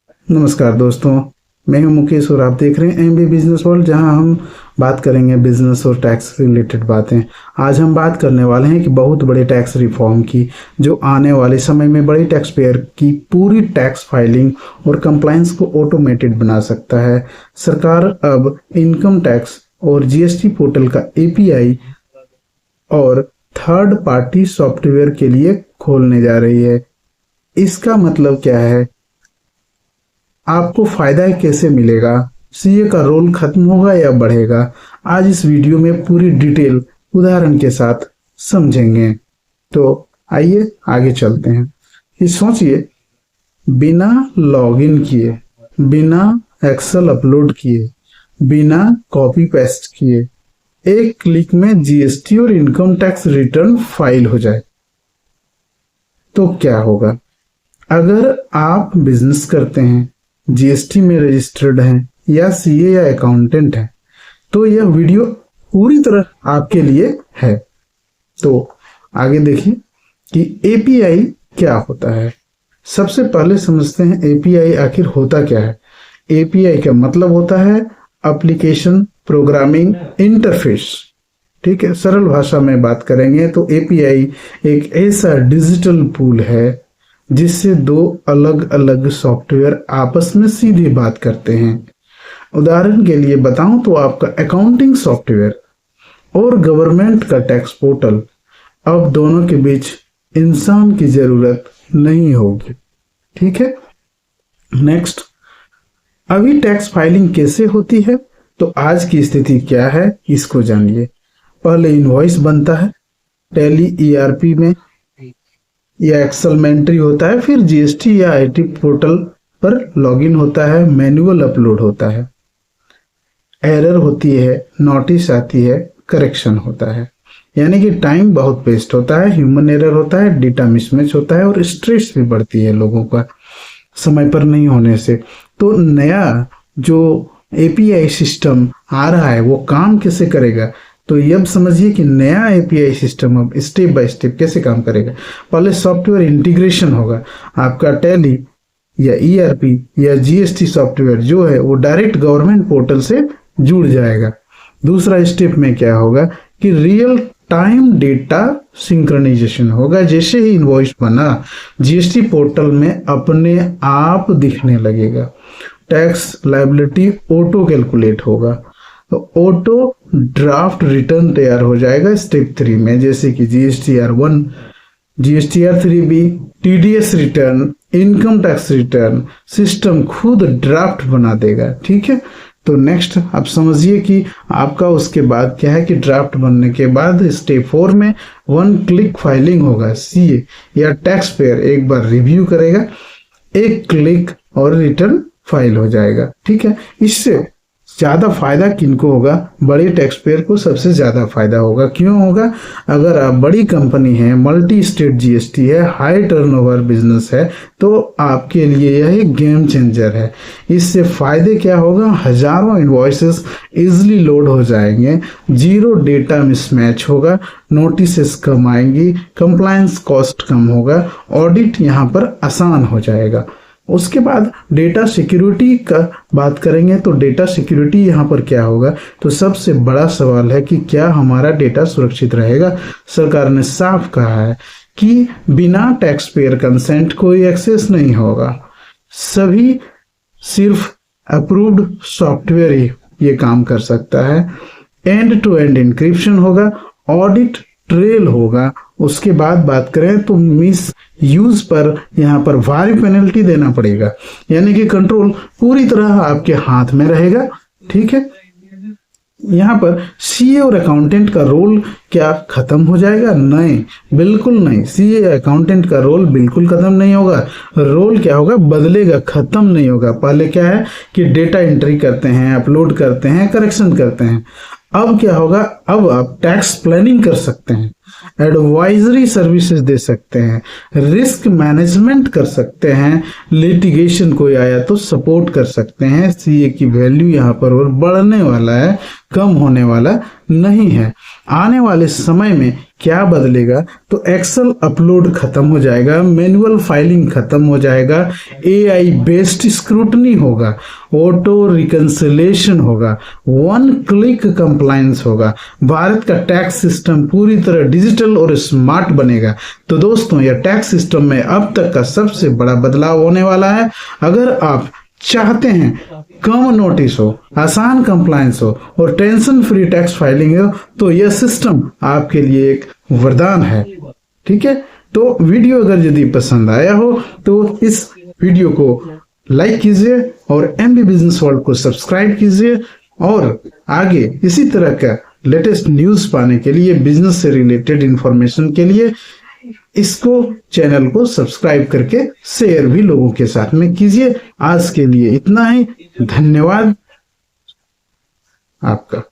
नमस्कार दोस्तों, मैं हूं मुकेश और आप देख रहे हैं एमबी बिजनेस वर्ल्ड, जहां हम बात करेंगे बिजनेस और टैक्स रिलेटेड बातें। आज हम बात करने वाले हैं कि बहुत बड़े टैक्स रिफॉर्म की, जो आने वाले समय में बड़े टैक्स पेयर की पूरी टैक्स फाइलिंग और कंप्लायंस को ऑटोमेटेड बना सकता है। सरकार अब इनकम टैक्स और जीएसटी पोर्टल का एपीआई और थर्ड पार्टी सॉफ्टवेयर के लिए खोलने जा रही है। इसका मतलब क्या है, आपको फायदा कैसे मिलेगा, सीए का रोल खत्म होगा या बढ़ेगा, आज इस वीडियो में पूरी डिटेल उदाहरण के साथ समझेंगे। तो आइए आगे चलते हैं। ये सोचिए, बिना लॉगिन किए, बिना एक्सेल अपलोड किए, बिना कॉपी पेस्ट किए, एक क्लिक में जीएसटी और इनकम टैक्स रिटर्न फाइल हो जाए तो क्या होगा। अगर आप बिजनेस करते हैं, जीएसटी में रजिस्टर्ड हैं या सीए या अकाउंटेंट हैं, तो यह वीडियो पूरी तरह आपके लिए है। तो आगे देखिए कि एपीआई क्या होता है। सबसे पहले समझते हैं एपीआई आखिर होता क्या है। एपीआई का मतलब होता है एप्लीकेशन प्रोग्रामिंग इंटरफेस। ठीक है, सरल भाषा में बात करेंगे तो एपीआई एक ऐसा डिजिटल पूल है जिससे दो अलग अलग सॉफ्टवेयर आपस में सीधी बात करते हैं। उदाहरण के लिए बताऊं तो आपका अकाउंटिंग सॉफ्टवेयर और गवर्नमेंट का टैक्स पोर्टल, अब दोनों के बीच इंसान की जरूरत नहीं होगी। ठीक है, नेक्स्ट, अभी टैक्स फाइलिंग कैसे होती है, तो आज की स्थिति क्या है इसको जानिए। पहले इनवॉइस बनता है टैली ईआरपी में या एक्सेल में एंट्री होता है, फिर जीएसटी या आईटी पोर्टल पर लॉगिन होता है, मैनुअल अपलोड होता है, एरर होती है, नोटिस आती है, करेक्शन होता है। यानी कि टाइम बहुत वेस्ट होता है, ह्यूमन एरर होता है, डेटा मिसमैच होता है और स्ट्रेस भी बढ़ती है लोगों का समय पर नहीं होने से। तो नया जो एपीआई सिस्टम आ रहा है वो काम कैसे करेगा, तो ये अब समझिए कि नया एपीआई सिस्टम अब स्टेप बाय स्टेप कैसे काम करेगा। पहले सॉफ्टवेयर इंटीग्रेशन होगा, आपका टैली या ईआरपी या जीएसटी सॉफ्टवेयर जो है वो डायरेक्ट गवर्नमेंट पोर्टल से जुड़ जाएगा। दूसरा स्टेप में क्या होगा कि रियल टाइम डेटा सिंक्रोनाइजेशन होगा। जैसे ही इनवॉइस बना, जीएसटी पोर्टल में अपने आप दिखने लगेगा, टैक्स लायबिलिटी ऑटो कैलकुलेट होगा, तो ऑटो ड्राफ्ट रिटर्न तैयार हो जाएगा स्टेप 3 में, जैसे कि GSTR one, GSTR three B, TDS return, income tax return, system खुद ड्राफ्ट बना देगा। ठीक है, तो नेक्स्ट आप समझिए कि आपका उसके बाद क्या है कि ड्राफ्ट बनने के बाद स्टेप 4 में 1 क्लिक फाइलिंग होगा। सीए या टैक्स पेयर एक बार रिव्यू करेगा, एक क्लिक और रिटर्न फाइल हो जाएगा। ठीक है, इससे ज्यादा फायदा किनको होगा, बड़े टैक्स पेयर को सबसे ज्यादा फायदा होगा। क्यों होगा, अगर आप बड़ी कंपनी है, मल्टी स्टेट जीएसटी है, हाई टर्नओवर बिजनेस है, तो आपके लिए यह एक गेम चेंजर है। इससे फायदे क्या होगा, हजारों इनवॉइसेस इजिली लोड हो जाएंगे, जीरो डेटा मिसमैच होगा, नोटिसेस कम आएंगी, कंप्लायंस कॉस्ट कम होगा, ऑडिट यहाँ पर आसान हो जाएगा। उसके बाद डेटा सिक्योरिटी का बात करेंगे तो डेटा सिक्योरिटी यहाँ पर क्या होगा, तो सबसे बड़ा सवाल है कि क्या हमारा डेटा सुरक्षित रहेगा। सरकार ने साफ कहा है कि बिना टैक्स पेयर कंसेंट कोई एक्सेस नहीं होगा, सभी सिर्फ अप्रूव्ड सॉफ्टवेयर ही ये काम कर सकता है, एंड टू एंड इंक्रिप्शन होगा, ऑडिट ट्रेल होगा। उसके बाद बात करें तो मिस यूज पर यहाँ पर भारी पेनल्टी देना पड़ेगा, यानी कि कंट्रोल पूरी तरह आपके हाथ में रहेगा। ठीक है, यहाँ पर सीए और अकाउंटेंट का रोल क्या खत्म हो जाएगा, नहीं, बिल्कुल नहीं। सीए या अकाउंटेंट का रोल बिल्कुल खत्म नहीं होगा, रोल क्या होगा, बदलेगा, खत्म नहीं होगा। पहले क्या है कि डेटा एंट्री करते हैं, अपलोड करते हैं, करेक्शन करते हैं। अब क्या होगा, अब आप टैक्स प्लानिंग कर सकते हैं, एडवाइजरी सर्विसेज दे सकते हैं, रिस्क मैनेजमेंट कर सकते हैं, लिटिगेशन कोई आया तो सपोर्ट कर सकते हैं। सीए की वैल्यू यहाँ पर और बढ़ने वाला है, कम होने वाला नहीं है। आने वाले समय में क्या बदलेगा तो एक्सेल अपलोड खत्म हो जाएगा, मैनुअल फाइलिंग खत्म हो जाएगा, एआई बेस्ड स्क्रूटनी होगा, ऑटो रिकंसिलेशन होगा, वन क्लिक कंप्लायंस होगा, भारत का टैक्स सिस्टम पूरी तरह डिजिटल और स्मार्ट बनेगा। तो दोस्तों, यह टैक्स सिस्टम में अब तक का सबसे बड़ा बदलाव होने वाला है। अगर आप चाहते हैं कम नोटिस हो, आसान कंप्लायंस हो और टेंशन फ्री टैक्स फाइलिंग हो, तो यह सिस्टम आपके लिए एक वरदान है। ठीक है, तो वीडियो अगर यदि पसंद आया हो तो इस वीडियो को लाइक कीजिए और एमबी बिजनेस वर्ल्ड को सब्सक्राइब कीजिए, और आगे इसी तरह का लेटेस्ट न्यूज पाने के लिए, बिजनेस से रिलेटेड इंफॉर्मेशन के लिए इसको चैनल को सब्सक्राइब करके शेयर भी लोगों के साथ में कीजिए। आज के लिए इतना ही, धन्यवाद आपका।